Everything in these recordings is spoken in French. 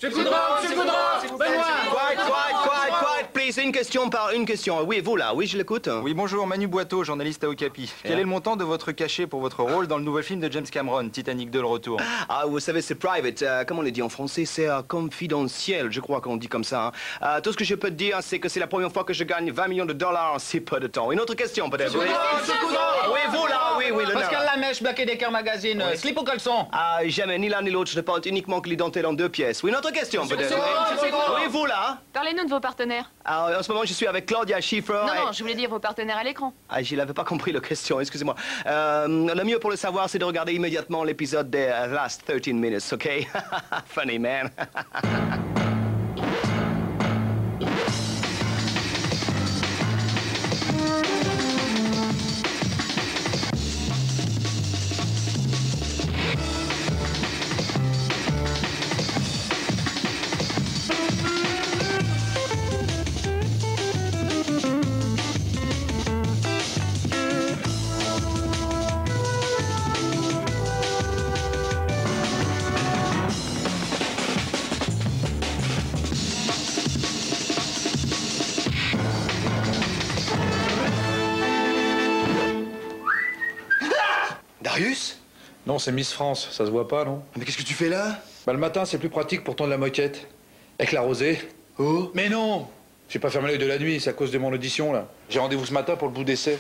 Monsieur Coudreau, Benoît. Quiet, please. Une question par une question. Oui, vous là, oui, je l'écoute. Oui, bonjour, Manu Boiteau, journaliste à Okapi. Quel est le montant de votre cachet pour votre rôle dans le nouveau film de James Cameron, Titanic 2, le retour? Ah, vous savez, c'est private. Comment on le dit en français? C'est confidentiel, je crois qu'on dit comme ça. Hein. Tout ce que je peux te dire, c'est que c'est la première fois que je gagne 20 millions de dollars en si peu de temps. Une autre question, peut-être? Oui, Coudreau. oui, vous là, oui, l'honneur. Pascal Lamèche, Black Decker Magazine, slip ou caleçon? Ah, jamais, ni l'un ni l'autre. Je ne porte uniquement que les dentelles en 2 pièces. Oui, une autre question, peut-être? Oui, vous là. Parlez-nous de vos partenaires. Ah, en ce moment, je suis avec Claudia Schiffer. Non, je voulais dire vos partenaires à l'écran. Ah, je n'avais pas compris la question, excusez-moi. Le mieux pour le savoir, c'est de regarder immédiatement l'épisode des Last 13 Minutes, OK? Funny, man. Darius? Non, c'est Miss France, ça se voit pas, non? Mais qu'est-ce que tu fais là? Bah le matin, c'est plus pratique pour tondre la moquette. Avec la rosée. Oh? Mais non! J'ai pas fermé l'œil de la nuit, c'est à cause de mon audition, là. J'ai rendez-vous ce matin pour le bout d'essai.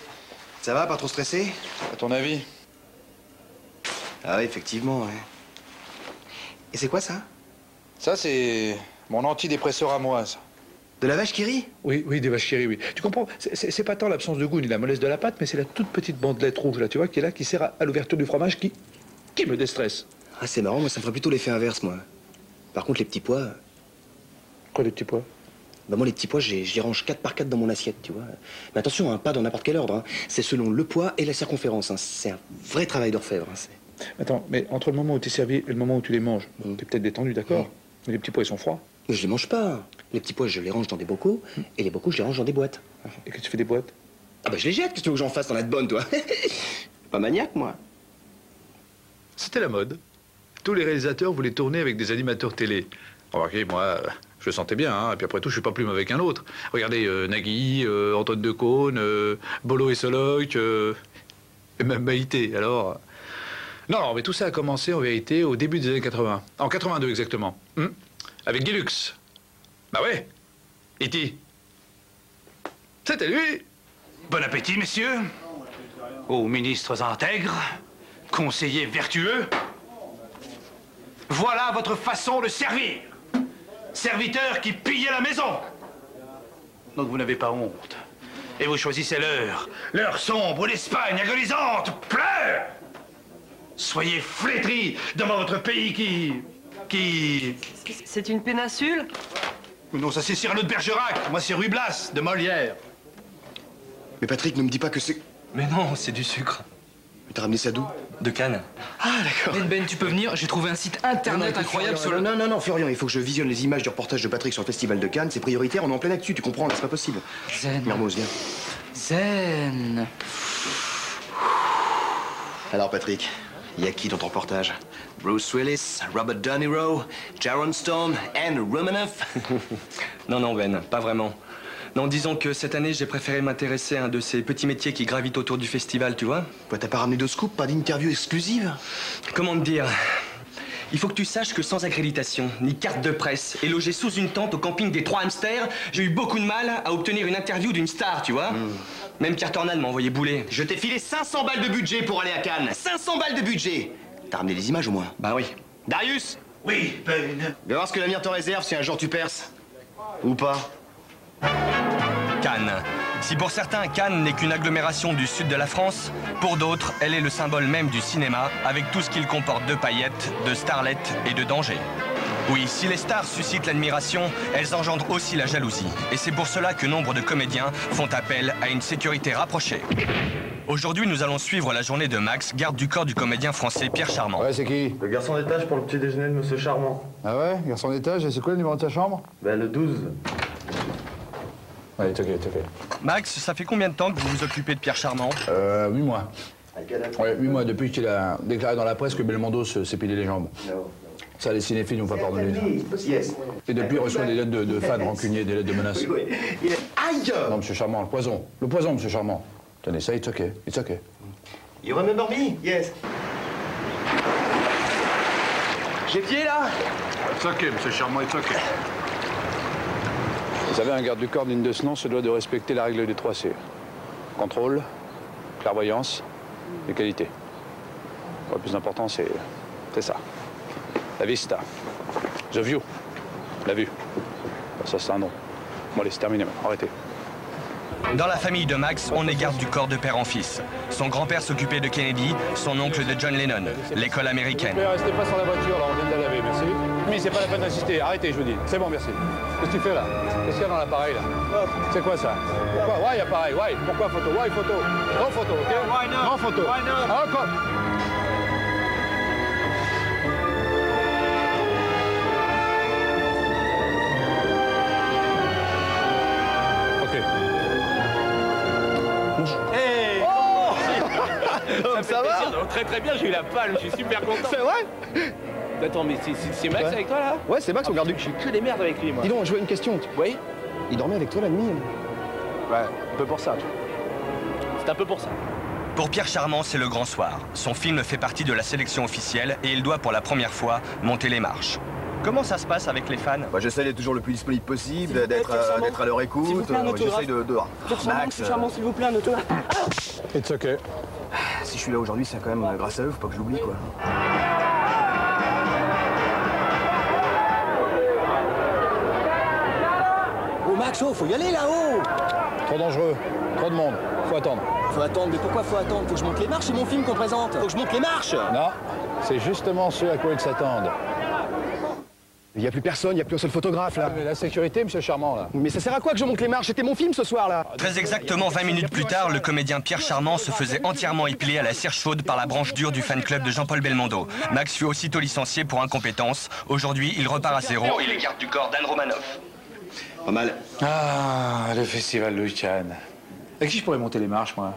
Ça va, pas trop stressé? À ton avis? Ah oui, effectivement, ouais. Et c'est quoi ça? Ça, c'est mon antidépresseur à moi, ça. De la vache qui rit? Oui, des vaches qui rient, oui. Tu comprends? C'est pas tant l'absence de goût ni la mollesse de la pâte, mais c'est la toute petite bandelette rouge, là, tu vois, qui est là, qui sert à l'ouverture du fromage, qui me déstresse. Ah, c'est marrant, moi, ça me ferait plutôt l'effet inverse, moi. Par contre, les petits pois... Quoi, les petits pois? Bah moi, les petits pois, je les range 4 par 4 dans mon assiette, tu vois. Mais attention, hein, pas dans n'importe quel ordre. Hein. C'est selon le poids et la circonférence. Hein. C'est un vrai travail d'orfèvre. Hein, Attends, mais entre le moment où t'es servi et le moment où tu les manges, t'es peut-être détendu, d'accord? Mais les petits pois, ils sont froids. Mais je les mange pas. Les petits pois, je les range dans des bocaux, et les bocaux, je les range dans des boîtes. Et que tu fais des boîtes? Ah bah je les jette, qu'est-ce que tu veux que j'en fasse? T'en as de bonnes, toi. Pas maniaque, moi. C'était la mode. Tous les réalisateurs voulaient tourner avec des animateurs télé. Remarquez, moi, je le sentais bien, hein. Et puis après tout, je suis pas plus mauvais qu'un autre. Regardez, Nagui, Antoine Decaune, Bolo et Soloc, et même Maïté, alors... Non, mais tout ça a commencé, en vérité, au début des années 80. En 82, exactement. Avec Guy Lux. Bah ouais. E.T. C'était lui. Bon appétit, messieurs. Aux ministres intègres, conseillers vertueux. Voilà votre façon de servir. Serviteurs qui pillaient la maison. Donc vous n'avez pas honte. Et vous choisissez l'heure sombre où l'Espagne agonisante pleure. Soyez flétris devant votre pays qui... C'est une péninsule? Non, ça c'est Cyrano de Bergerac. Moi c'est Ruy Blas, de Molière. Mais Patrick, ne me dis pas que c'est... Mais non, c'est du sucre. Mais t'as ramené ça d'où? De Cannes. Ah, d'accord. Ben, tu peux venir, j'ai trouvé un site internet incroyable sur le... Non, Florian, il faut que je visionne les images du reportage de Patrick sur le festival de Cannes. C'est prioritaire, on est en pleine actu, tu comprends, là, c'est pas possible. Zen. Mermoz, viens. Zen. Alors, Patrick, il y a qui dans ton reportage? Bruce Willis, Robert De Niro, Sharon Stone, Anne Romanoff? Non, Ben, pas vraiment. Non, disons que cette année, j'ai préféré m'intéresser à un de ces petits métiers qui gravitent autour du festival, tu vois. Quoi, t'as pas ramené de scoop, pas d'interview exclusive? Comment te dire? Il faut que tu saches que sans accréditation, ni carte de presse, et logé sous une tente au camping des Trois Hamsters, j'ai eu beaucoup de mal à obtenir une interview d'une star, tu vois. Même Pierre Tornade m'a envoyé bouler. Je t'ai filé 500 balles de budget pour aller à Cannes. 500 balles de budget. T'as ramené les images au moins? Bah oui. Darius? Oui, Ben. Viens voir ce que l'avenir te réserve si un jour tu perces. Ou pas. Cannes. Si pour certains, Cannes n'est qu'une agglomération du sud de la France, pour d'autres, elle est le symbole même du cinéma, avec tout ce qu'il comporte de paillettes, de starlettes et de danger. Oui, si les stars suscitent l'admiration, elles engendrent aussi la jalousie. Et c'est pour cela que nombre de comédiens font appel à une sécurité rapprochée. Aujourd'hui, nous allons suivre la journée de Max, garde du corps du comédien français Pierre Charmant. Ouais, c'est qui? Le garçon d'étage pour le petit déjeuner de Monsieur Charmant. Ah ouais? Garçon d'étage, et c'est quoi le numéro de ta chambre? Ben, le 12. Ouais, t'es ok. Max, ça fait combien de temps que vous vous occupez de Pierre Charmant? 8 mois. Ouais, 8 mois, depuis qu'il a déclaré dans la presse que Belmondo s'est pilé les jambes. Ça, les cinéphiles n'ont pas pardonné. Et depuis, il reçoit des lettres de fans rancuniers, des lettres de menaces. Aïe! Non, monsieur Charmant, le poison. Le poison, monsieur Charmant. Tenez, ça, it's okay. It's okay. You remember me? Yes. J'ai pied, là? It's okay, monsieur Charmant, it's okay. Vous savez, un garde du corps digne de ce nom se doit de respecter la règle des 3 C. Contrôle, clairvoyance et qualité. Le plus important, c'est ça. La vista. The view. La vue. Ça, c'est un nom. Bon, allez, c'est terminé maintenant. Arrêtez. Dans la famille de Max, on est garde du corps de père en fils. Son grand-père s'occupait de Kennedy, son oncle de John Lennon, l'école américaine. Restez pas sur la voiture, là, on vient de la laver, merci. Mais c'est pas la peine d'insister. Arrêtez, je vous dis. C'est bon, merci. Qu'est-ce que tu fais, là? Qu'est-ce qu'il y a dans l'appareil, là? C'est quoi, ça? Pourquoi? Why, appareil? Why? Pourquoi photo? Why, photo? Non, photo, OK? Why not? Non, photo. Why not? Ah, encore. Hey! Oh! Ça va? Très très bien, j'ai eu la palme, je suis super content. C'est vrai? Attends, mais c'est Max avec toi là? Ouais, c'est Max, on garde du... J'ai que des merdes avec lui, moi. Dis donc, je veux une question. Oui? Il dormait avec toi la nuit? Ouais, un peu pour ça, tu vois. C'est un peu pour ça. Pour Pierre Charmant, c'est le grand soir. Son film fait partie de la sélection officielle et il doit pour la première fois monter les marches. Comment ça se passe avec les fans? Bah, j'essaie d'être toujours le plus disponible possible, d'être à leur écoute. J'essaie de... Max, Charmant, s'il vous plaît, un autographe. It's okay. Si je suis là aujourd'hui, c'est quand même grâce à eux, faut pas que j'oublie, quoi. Oh Max, oh, faut y aller là-haut! Trop dangereux. Trop de monde. Faut attendre. Faut attendre, mais pourquoi faut attendre? Faut que je monte les marches, c'est mon film qu'on présente. Faut que je monte les marches! Non, c'est justement ce à quoi ils s'attendent. Il n'y a plus personne, il n'y a plus un seul photographe, là. Mais la sécurité, monsieur Charmant, là. Mais ça sert à quoi que je monte les marches? C'était mon film ce soir, là. Très exactement 20 minutes plus tard, le comédien Pierre Charmant se faisait entièrement épiler à la cire chaude par la branche dure du fan club de Jean-Paul Belmondo. Max fut aussitôt licencié pour incompétence. Aujourd'hui, il repart à zéro. Il est garde du corps d'Anne Romanoff. Pas mal. Ah, le festival de Cannes. Avec qui je pourrais monter les marches, moi?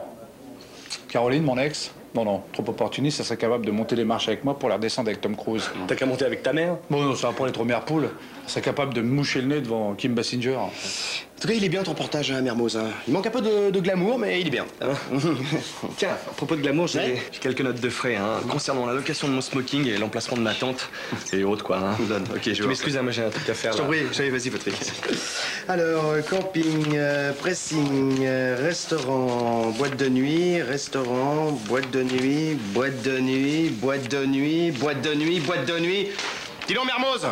Caroline, mon ex? Non, trop opportuniste, ça serait capable de monter les marches avec moi pour la redescendre avec Tom Cruise. T'as qu'à monter avec ta mère? Bon, non, ça va pour les trop mères poules. Ça serait capable de me moucher le nez devant Kim Basinger. En tout cas, il est bien ton reportage, hein, Mermoz. Hein. Il manque un peu de glamour, mais il est bien. Hein. Tiens, à propos de glamour, j'ai quelques notes de frais concernant la location de mon smoking et l'emplacement de ma tente et autres, quoi. Ok, je m'excuse, moi j'ai un truc à faire. Je t'en prie, vas-y, Patrick. Alors, camping, pressing, restaurant, boîte de nuit, restaurant, boîte de nuit, boîte de nuit, boîte de nuit, boîte de nuit, boîte de nuit. Dis donc, Mermoz,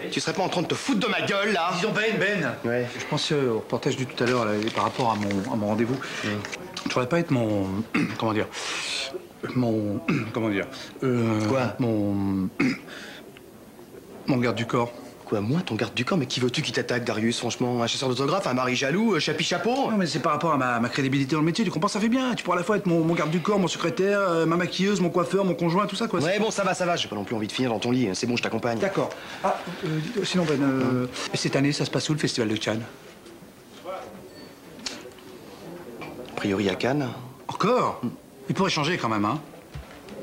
tu serais pas en train de te foutre de ma gueule, là? Disons, Ben. Ouais. Je pensais au reportage du tout à l'heure, par rapport à mon rendez-vous. Tu pourrais pas être mon... Comment dire? Quoi? Mon garde du corps. Quoi, moi, ton garde du corps? Mais qui veux-tu qui t'attaque, Darius, franchement? Un chasseur d'autographes, un mari jaloux, chapi-chapeau? Non, mais c'est par rapport à ma crédibilité dans le métier, tu comprends, ça fait bien. Tu pourras à la fois être mon garde du corps, mon secrétaire, ma maquilleuse, mon coiffeur, mon conjoint, tout ça, quoi. Ouais, bon, ça va. J'ai pas non plus envie de finir dans ton lit. C'est bon, je t'accompagne. D'accord. Ah, sinon, Ben, cette année, ça se passe où, le Festival de Cannes? A priori, à Cannes. Encore? Il pourrait changer, quand même, hein.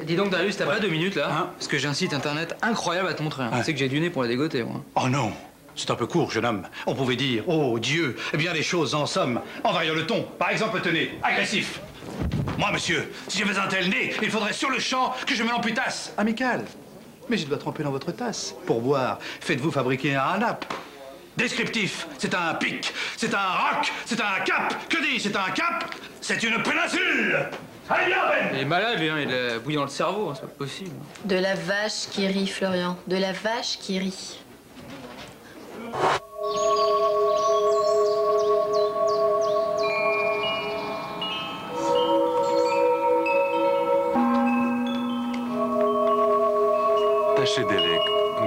Dis donc, Darius, t'as pas 2 minutes là? Hein? Parce que j'ai un site internet incroyable à te montrer. Ouais. Tu sais que j'ai du nez pour la dégoter, moi. Oh non, c'est un peu court, jeune homme. On pouvait dire, oh Dieu, bien des choses en somme, en variant le ton. Par exemple, tenez, agressif. Moi, monsieur, si j'avais un tel nez, il faudrait sur le champ que je me l'amputasse. Amical. Mais je dois tremper dans votre tasse. Pour boire, faites-vous fabriquer un nappe. Descriptif, c'est un pic, c'est un roc, c'est un cap. Que dis, c'est un cap? C'est une péninsule. Allez bien, Ben! Il est malade, lui, hein, il a bouilli dans le cerveau, hein, c'est pas possible. De la vache qui rit, Florian. De la vache qui rit. Tashidelek,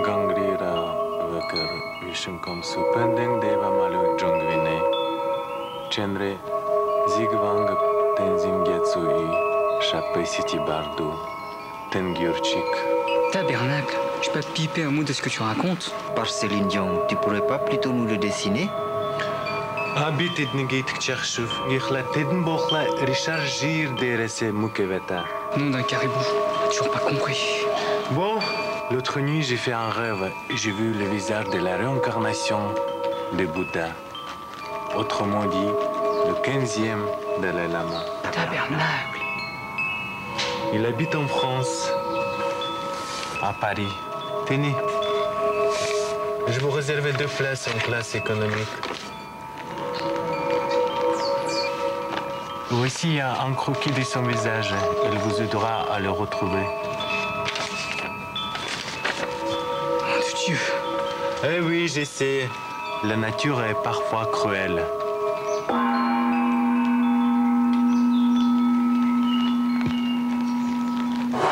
gangrira, vakar, vishimkom supendeng deva malu jongvine, chenre, zigvang, tenzim getsui, chapé city bardo, tengurchik. Tabernacle, je peux pas piper un mot de ce que tu racontes. Par Céline Dion, tu pourrais pas plutôt nous le dessiner? Habited negate tcherchuf, gichla teden bochla, rechargir derese mukeveta. Nom d'un caribou, toujours pas compris. Bon, L'autre nuit, j'ai fait un rêve et j'ai vu le visage de la réincarnation de Bouddha. Autrement dit, le 15e Dalai Lama. Tabernacle. Il habite en France, à Paris. Tenez. Je vous réserve 2 places en classe économique. Voici un croquis de son visage. Il vous aidera à le retrouver. Mon Dieu. Eh oui, je sais. La nature est parfois cruelle.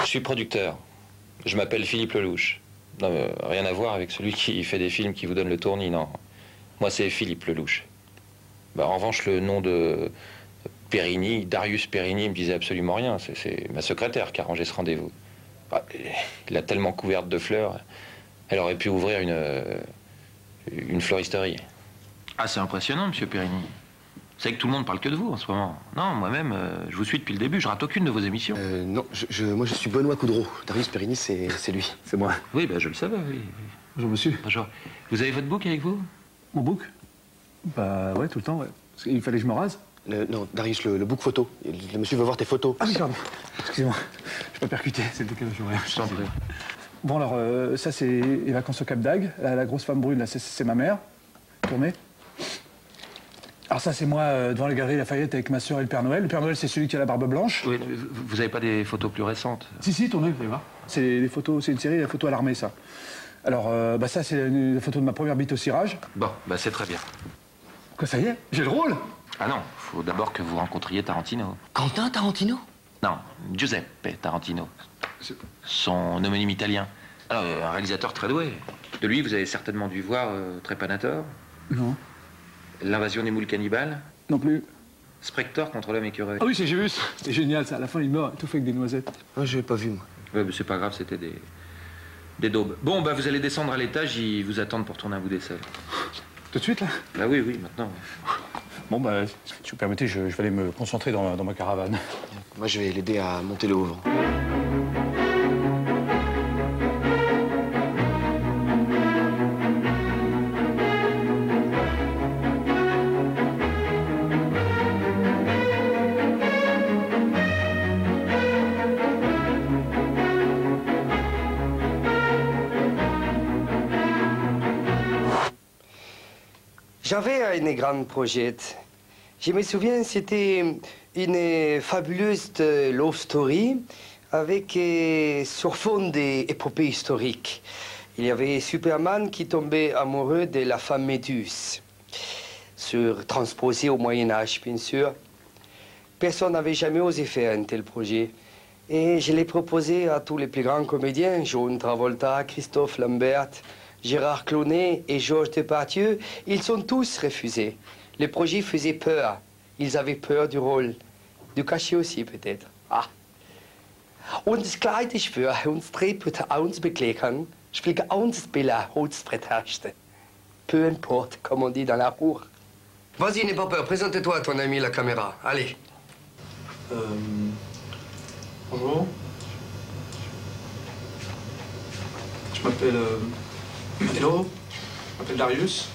Je suis producteur. Je m'appelle Philippe Lelouch. Non, rien à voir avec celui qui fait des films qui vous donne le tournis, non. Moi, c'est Philippe Lelouch. Bah, en revanche, le nom de Périgny, Darius Périgny, me disait absolument rien. C'est ma secrétaire qui a arrangé ce rendez-vous. Bah, il l'a tellement couverte de fleurs, elle aurait pu ouvrir une floristerie. Ah, c'est impressionnant, monsieur Périgny. Vous savez que tout le monde parle que de vous en ce moment. Non, moi-même, je vous suis depuis le début, je rate aucune de vos émissions. Non, moi je suis Benoît Coudreau. Darius Périgny, c'est lui. C'est moi. Oui, ben je le savais, oui. Bonjour monsieur. Bonjour. Vous avez votre bouc avec vous? Mon bouc? Bah ouais, tout le temps, ouais. Il fallait que je me rase. Non, Darius, le bouc photo. Le monsieur veut voir tes photos. Ah oui, pardon. Excusez-moi. Je peux percuter, c'est le décalage horaire. Je t'en prie. Bon alors, ça c'est les vacances au Cap d'Agde. La grosse femme brune, là, c'est ma mère. Tournée. Alors ça, c'est moi devant la galerie Lafayette avec ma sœur et le Père Noël. Le Père Noël, c'est celui qui a la barbe blanche. Oui, vous n'avez pas des photos plus récentes? Si, tournez, vous allez voir. C'est les photos, c'est une série, la photo à l'armée, ça. Alors, bah ça, c'est la photo de ma première bite au cirage. Bon, bah c'est très bien. Quoi, ça y est? J'ai le rôle? Ah non, faut d'abord que vous rencontriez Tarantino. Quentin Tarantino? Non, Giuseppe Tarantino. Son homonyme italien. Alors, un réalisateur très doué. De lui, vous avez certainement dû voir Trépanator. Non. L'invasion des moules cannibales. Non plus. Sprector contre l'homme écureuil. Ah oui, j'ai vu. C'est génial, ça. À la fin, il meurt, tout fait avec des noisettes. Ah, je l'ai pas vu, moi. Ouais, mais c'est pas grave, c'était des daubes. Bon, bah vous allez descendre à l'étage, ils vous attendent pour tourner un bout d'aisselle. Tout de suite, là? Bah oui, maintenant. Bon, bah, si vous permettez, je vais aller me concentrer dans ma caravane. Moi, je vais l'aider à monter le Louvre. J'avais un grand projet. Je me souviens, c'était une fabuleuse love story avec sur fond d'épopée historique. Il y avait Superman qui tombait amoureux de la femme Méduse, transposé au Moyen-Âge, bien sûr. Personne n'avait jamais osé faire un tel projet. Et je l'ai proposé à tous les plus grands comédiens, John Travolta, Christophe Lambert, Gérard Clooney et Georges Depardieu. Ils sont tous refusés. Le projet faisait peur. Ils avaient peur du rôle. Du cachet aussi, peut-être. Ah. Und das Kleid ist für uns Drehbuch uns bekleckern. Spielt uns Billa, uns Pretaste. Peu importe, comme on dit dans la cour. Vas-y, n'aie pas peur. Présente-toi à ton ami la caméra. Allez. Bonjour. Je m'appelle... Hello. Je m'appelle Darius.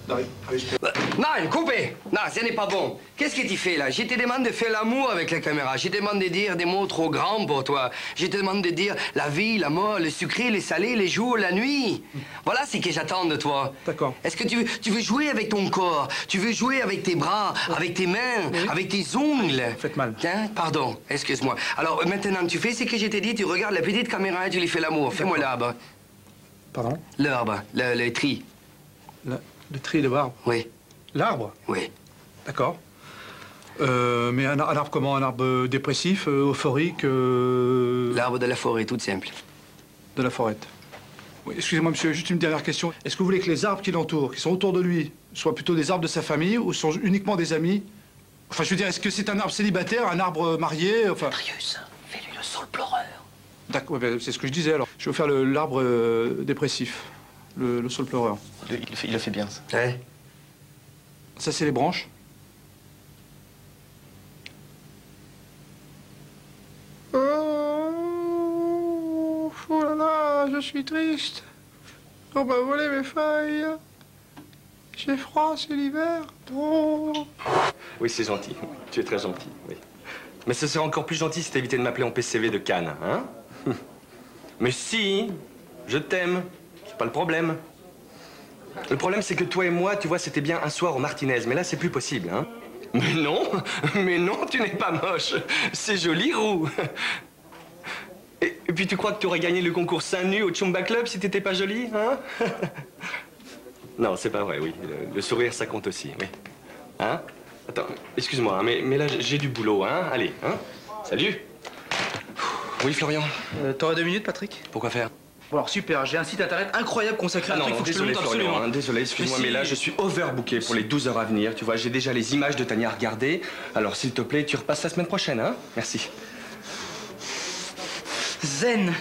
Non, coupez. Non, ce n'est pas bon. Qu'est-ce que tu fais, là? Je te demande de faire l'amour avec la caméra. Je te demande de dire des mots trop grands pour toi. Je te demande de dire la vie, la mort, le sucré, le salé, les jours, la nuit. Voilà ce que j'attends de toi. D'accord. Est-ce que tu veux jouer avec ton corps? Tu veux jouer avec tes bras, avec tes mains, avec tes ongles? Faites mal. Hein? Pardon, excuse-moi. Alors, maintenant, tu fais ce que je t'ai dit. Tu regardes la petite caméra et tu lui fais l'amour. Fais-moi l'arbre. Pardon? L'arbre, le tri. Le tri de l'arbre? Oui. L'arbre? Oui. D'accord. Mais un arbre comment? Un arbre dépressif, euphorique L'arbre de la forêt, tout simple. De la forêt. Oui, excusez-moi, monsieur, juste une dernière question. Est-ce que vous voulez que les arbres qui l'entourent, qui sont autour de lui, soient plutôt des arbres de sa famille ou sont uniquement des amis? Enfin, je veux dire, est-ce que c'est un arbre célibataire, un arbre marié, enfin... Darius, fais-lui le saule pleureur. D'accord, ouais, c'est ce que je disais, alors. Je vais faire l'arbre dépressif, le saule pleureur. Il a fait bien, ça. Ouais. Ça, c'est les branches. Oh là là, je suis triste. On m'a volé mes feuilles. J'ai froid, c'est l'hiver. Oh. Oui, c'est gentil. Tu es très gentil, oui. Mais ce serait encore plus gentil si t'évitais de m'appeler en PCV de Cannes, hein? Mais si, je t'aime. C'est pas le problème. Le problème, c'est que toi et moi, tu vois, c'était bien un soir au Martinez. Mais là, c'est plus possible, hein? Mais non, tu n'es pas moche. C'est joli, Roux. Et puis tu crois que tu aurais gagné le concours seins nus au Chumba Club si t'étais pas jolie, hein? Non, c'est pas vrai, oui. Le sourire, ça compte aussi, oui. Hein? Attends, excuse-moi, hein, mais là, j'ai du boulot, hein? Allez, hein? Salut! Oui, Florian? T'auras 2 minutes, Patrick? Pourquoi faire? Bon alors super, j'ai un site internet incroyable consacré à un truc, faut que je te le désolé, montre Florian, absolument. hein, désolé, excuse-moi, mais là, je suis overbooké pour les 12 heures à venir. Tu vois, j'ai déjà les images de Tania à regarder. Alors, s'il te plaît, tu repasses la semaine prochaine, hein? Merci. Zen.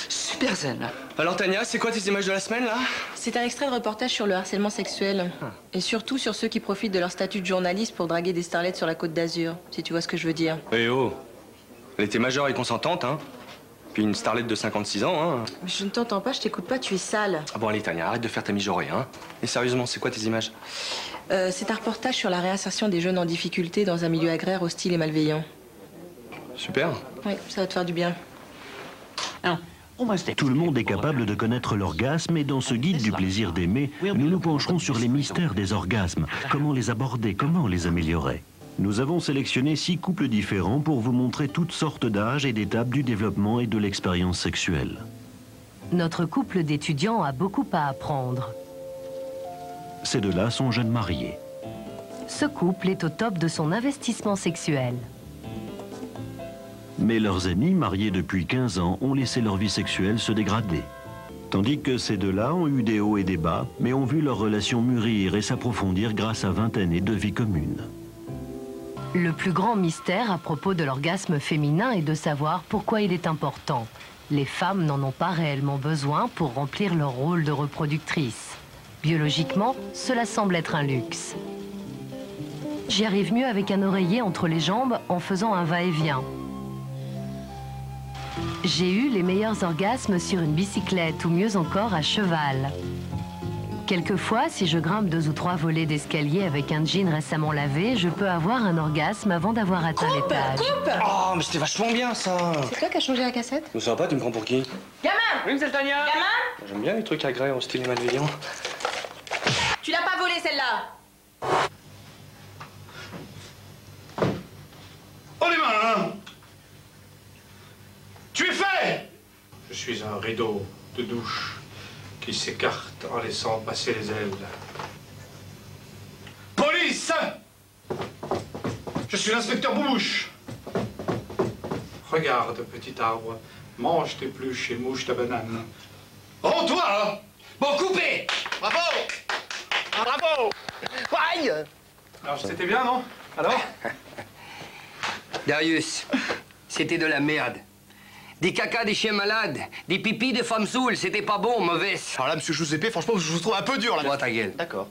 Super zen. Alors, Tania, c'est quoi tes images de la semaine, là? C'est un extrait de reportage sur le harcèlement sexuel. Et surtout sur ceux qui profitent de leur statut de journaliste pour draguer des starlettes sur la Côte d'Azur, si tu vois ce que je veux dire. Eh oh! Elle était majeure et consentante, hein? Puis une starlette de 56 ans, hein? Mais je ne t'entends pas, je t'écoute pas, tu es sale. Ah bon, allez, Tania, arrête de faire ta mijaurée, hein? Et sérieusement, c'est quoi tes images? C'est un reportage sur la réinsertion des jeunes en difficulté dans un milieu agraire hostile et malveillant. Super. Oui, ça va te faire du bien. Tout le monde est capable de connaître l'orgasme et dans ce guide du plaisir d'aimer, nous nous pencherons sur les mystères des orgasmes, comment les aborder, comment les améliorer. Nous avons sélectionné 6 couples différents pour vous montrer toutes sortes d'âges et d'étapes du développement et de l'expérience sexuelle. Notre couple d'étudiants a beaucoup à apprendre. Ces deux-là sont jeunes mariés. Ce couple est au top de son investissement sexuel. Mais leurs amis, mariés depuis 15 ans, ont laissé leur vie sexuelle se dégrader. Tandis que ces deux-là ont eu des hauts et des bas, mais ont vu leur relation mûrir et s'approfondir grâce à 20 années de vie commune. Le plus grand mystère à propos de l'orgasme féminin est de savoir pourquoi il est important. Les femmes n'en ont pas réellement besoin pour remplir leur rôle de reproductrice. Biologiquement, cela semble être un luxe. J'y arrive mieux avec un oreiller entre les jambes en faisant un va-et-vient. J'ai eu les meilleurs orgasmes sur une bicyclette ou mieux encore à cheval. Quelquefois, si je grimpe 2 ou 3 volets d'escalier avec un jean récemment lavé, je peux avoir un orgasme avant d'avoir atteint l'étage. Oh, mais c'était vachement bien, ça! C'est toi qui as changé la cassette? Mais ça va pas, tu me prends pour qui? Gamin! Oui, monsieur Tania. Gamin! J'aime bien les trucs agréables en style malveillant. Tu l'as pas volé celle-là! Oh les mains, hein! Tu es fait! Je suis un rideau de douche qui s'écarte en laissant passer les ailes. Police! Je suis l'inspecteur Boubouche. Regarde, petit arbre, mange tes pluches et mouche ta banane. Oh, toi! Bon, coupé! Bravo! Bravo! Aïe! Alors, c'était bien, non? Alors? Darius, c'était de la merde. Des cacas des chiens malades, des pipis de femmes saoules, c'était pas bon, mauvais. Alors là, monsieur Giuseppe, franchement, je vous trouve un peu dur, là. Toi, ta gueule. D'accord.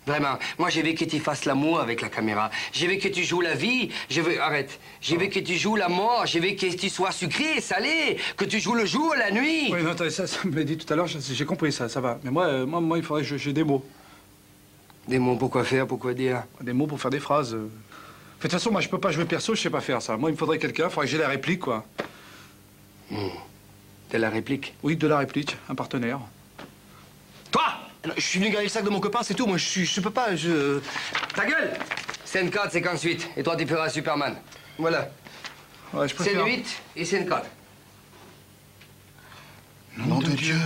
Vraiment, moi, je veux que tu fasses l'amour avec la caméra. Je veux que tu joues la vie. Je veux... Arrête. Je veux que tu joues la mort. Je veux que tu sois sucré, salé. Que tu joues le jour, la nuit. Oui, non, attendez, ça me l'a dit tout à l'heure, j'ai compris ça, ça va. Mais moi, il faudrait que j'ai des mots. Des mots pour quoi faire, pour quoi dire? Des mots pour faire des phrases. De toute façon, moi, je peux pas jouer perso, je sais pas faire ça. Moi, il me faudrait quelqu'un, il faudrait que j'ai la réplique, quoi. De la réplique? Oui, de la réplique, un partenaire. Toi! Je suis venu garder le sac de mon copain, c'est tout. Moi, je peux pas, Ta gueule! Scène 4, séquence 8. Et toi, tu feras Superman. Voilà. Ouais, je préfère. Scène 8 et scène 4. Nom de Dieu!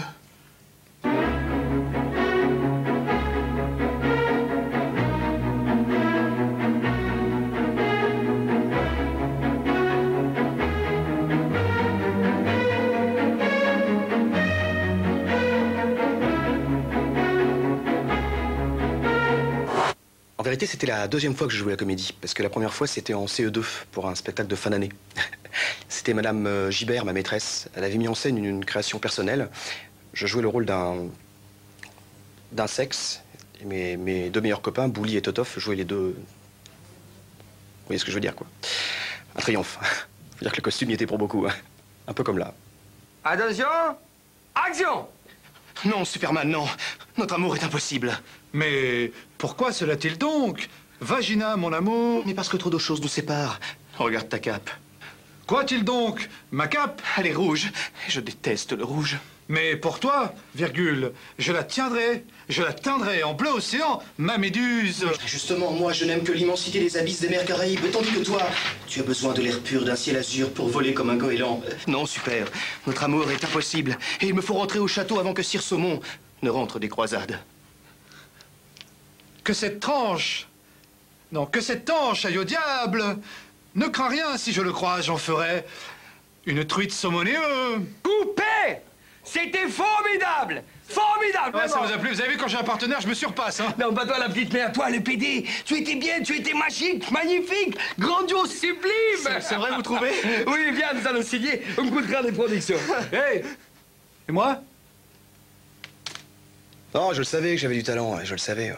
En vérité, c'était la 2e fois que je jouais la comédie, parce que la première fois, c'était en CE2, pour un spectacle de fin d'année. C'était Madame Gibert, ma maîtresse. Elle avait mis en scène une création personnelle. Je jouais le rôle d'un sexe, et mes 2 meilleurs copains, Bouli et Totov, jouaient les 2... Vous voyez ce que je veux dire, quoi. Un triomphe. Faut dire que le costume y était pour beaucoup, hein. Un peu comme là. Attention, action! Non, Superman, non. Notre amour est impossible. Mais pourquoi cela t-il donc? Vagina, mon amour. Mais parce que trop de choses nous séparent. Regarde ta cape. Quoi-t-il donc? Ma cape? Elle est rouge. Je déteste le rouge. Mais pour toi, virgule, je la tiendrai, je la teindrai en bleu océan, ma méduse. Justement, moi, je n'aime que l'immensité des abysses des mers Caraïbes, tandis que toi, tu as besoin de l'air pur d'un ciel azur pour voler comme un goéland. Non, super. Notre amour est impossible. Et il me faut rentrer au château avant que Sir Saumon ne rentre des croisades. Que cette tranche... Non, que cette tanche aille au diable. Ne crains rien, si je le crois, j'en ferai une truite saumonée. Coupé! C'était formidable! Formidable! Ouais, ça vous a plu? Vous avez vu, quand j'ai un partenaire, je me surpasse, hein? Non, pas toi, la petite, mais à toi, le PD! Tu étais bien, tu étais magique, magnifique, grandiose, sublime! C'est vrai, vous trouvez? Oui, viens, nous allons signer. On me coûtera des productions. Hey! Et moi? Non, je le savais que j'avais du talent, je le savais.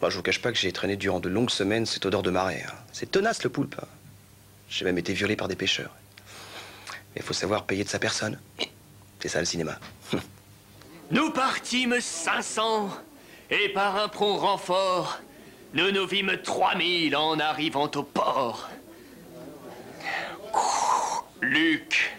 Bah, je vous cache pas que j'ai traîné durant de longues semaines cette odeur de marée. C'est tenace, le poulpe. J'ai même été violé par des pêcheurs. Mais il faut savoir payer de sa personne. C'est ça, le cinéma. Nous partîmes 500, et par un prompt renfort, nous nous vîmes 3000 en arrivant au port. Luc,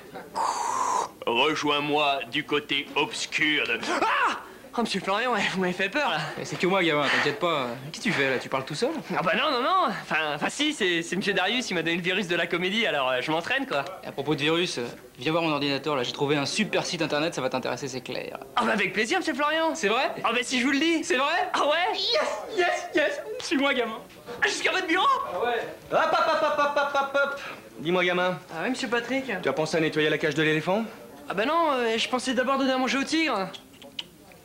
rejoins-moi du côté obscur de... Ah! Oh, monsieur Florian, ouais, vous m'avez fait peur, là. C'est que moi, gamin, t'inquiète pas. Qu'est-ce que tu fais, là? Tu parles tout seul? Ah bah non, non, non. Enfin si, c'est monsieur Darius, il m'a donné le virus de la comédie, alors je m'entraîne, quoi. Et à propos de virus, viens voir mon ordinateur, là. J'ai trouvé un super site internet, ça va t'intéresser, c'est clair. Ah bah avec plaisir, monsieur Florian. C'est vrai? Ah bah si je vous le dis. C'est vrai? Ah ouais? Yes. Suis-moi, gamin. Jusqu'à votre bureau? Ah ouais. Hop. Dis-moi, gamin. Ah ouais, monsieur Patrick? Tu as pensé à nettoyer la cage de l'éléphant? Ah bah non, je pensais d'abord donner à manger au tigre.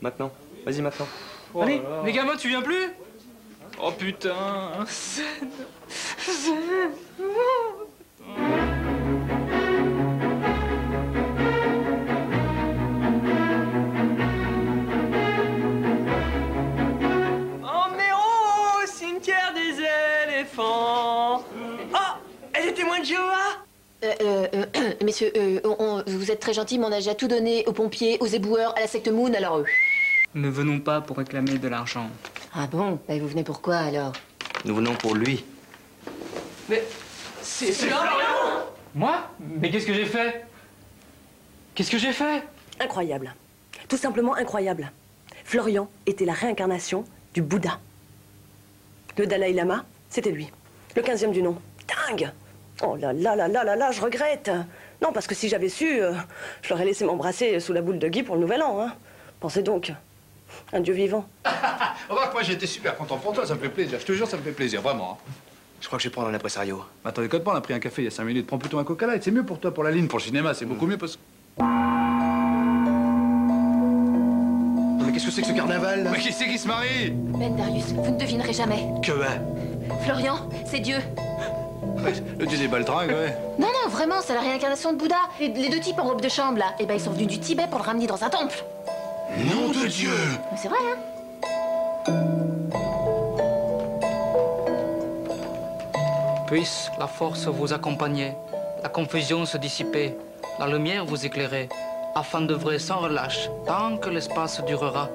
Maintenant. Vas-y, maintenant. Oh. Allez, mais gamin, tu viens plus? Oh putain. Oh mais oh, cimetière des éléphants. Oh, elle est témoin de Jéhovah? Messieurs, vous êtes très gentils, mais on a déjà tout donné aux pompiers, aux éboueurs, à la secte Moon, alors... Nous ne venons pas pour réclamer de l'argent. Ah bon? Bah, vous venez pourquoi, alors? Nous venons pour lui. Mais... C'est Florian! Moi? Mais qu'est-ce que j'ai fait? Qu'est-ce que j'ai fait? Incroyable. Tout simplement incroyable. Florian était la réincarnation du Bouddha. Le Dalai Lama, c'était lui. Le 15e du nom. Dingue! Oh là là là là là là, je regrette. Non, parce que si j'avais su, je l'aurais laissé m'embrasser sous la boule de Guy pour le nouvel an, hein. Pensez donc. Un dieu vivant. Remarque, moi j'étais super content pour toi, ça me fait plaisir. Je te jure, ça me fait plaisir, vraiment. Je crois que je vais prendre un impresario. Attends, déconne pas, on a pris un café il y a 5 minutes. Prends plutôt un Coca Light, c'est mieux pour toi, pour la ligne, pour le cinéma, c'est beaucoup mieux parce que... Mais qu'est-ce que c'est que ce carnaval, là? Mais qui c'est qui se marie? Ben Darius, vous ne devinerez jamais. Que Florian, c'est Dieu. Ouais, le dieu des baltringues, ouais. Non, non, vraiment, c'est la réincarnation de Bouddha. Les deux types en robe de chambre, là, eh ben, ils sont venus du Tibet pour le ramener dans un temple. Nom de Dieu! Mais c'est vrai, hein? Puisse la force vous accompagner, la confusion se dissiper, la lumière vous éclairer, afin d'œuvrer sans relâche, tant que l'espace durera,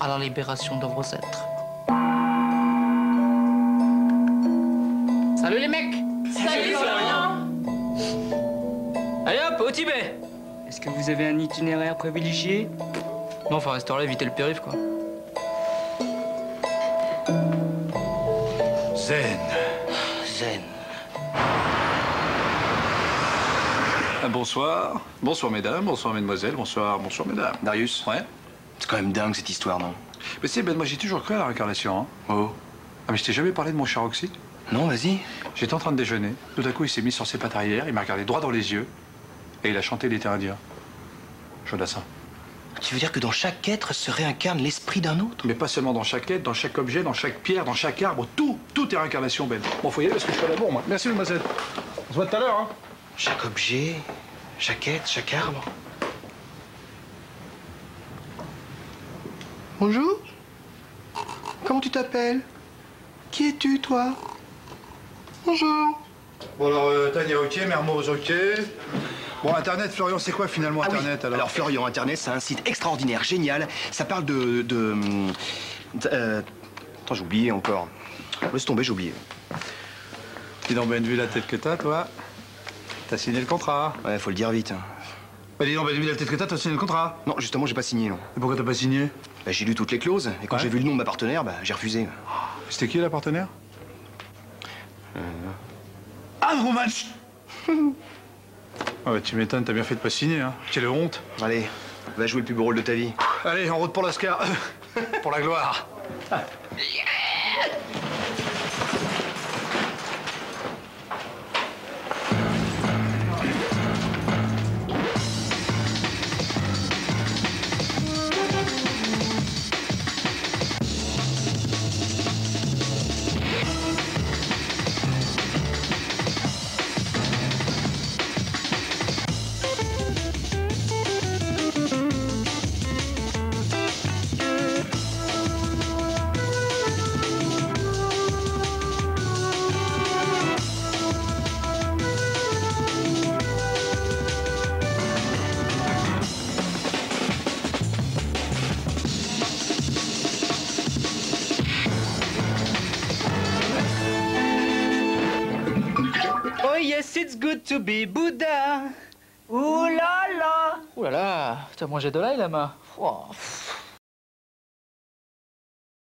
à la libération de vos êtres. Salut les mecs! Salut Florian! Allez hop, au Tibet! Est-ce que vous avez un itinéraire privilégié? Non, enfin, rester là, éviter le périph', quoi. Zen. Zen. Bonsoir. Bonsoir, mesdames. Bonsoir, mesdemoiselles. Bonsoir, mesdames. Darius? Ouais? C'est quand même dingue, cette histoire, non? Mais c'est, Ben, moi, j'ai toujours cru à la réincarnation, hein. Oh. Ah, mais je t'ai jamais parlé de mon cher Roxy? Non, vas-y. J'étais en train de déjeuner. Tout à coup, il s'est mis sur ses pattes arrière, il m'a regardé droit dans les yeux, et il a chanté l'été indien. Jodassin. Tu veux dire que dans chaque être se réincarne l'esprit d'un autre? Mais pas seulement dans chaque être, dans chaque objet, dans chaque pierre, dans chaque arbre, tout est réincarnation, Ben. Bon, faut y aller parce que je suis à la bourre, moi. Merci, mademoiselle. On se voit tout à l'heure, hein. Chaque objet, chaque être, chaque arbre. Bonjour. Comment tu t'appelles? Qui es-tu, toi? Bonjour. Bon, alors, Tania, ok, Mermoz, ok. Bon, Internet, Florian, c'est quoi finalement Internet alors Florian, Internet, c'est un site extraordinaire, génial. Ça parle Attends, j'ai oublié encore. Laisse tomber, j'ai oublié. Dis donc, Ben, vu la tête que t'as, toi, t'as signé le contrat. Ouais, faut le dire vite. Bah dis donc, Ben, vu la tête que t'as signé le contrat. Non, justement, j'ai pas signé, non. Et pourquoi t'as pas signé? Bah, j'ai lu toutes les clauses, et quand j'ai vu le nom de ma partenaire, bah, j'ai refusé. C'était qui, la partenaire? Anne Romanch. Ah bah, tu m'étonnes, t'as bien fait de pas signer, hein. Quelle honte. Allez, va jouer le plus beau rôle de ta vie. Allez, en route pour l'Oscar. Pour la gloire. Oh yes, it's good to be Bouddha. Ouh là là. Ouh là là, t'as mangé de l'ail, la main. Oh.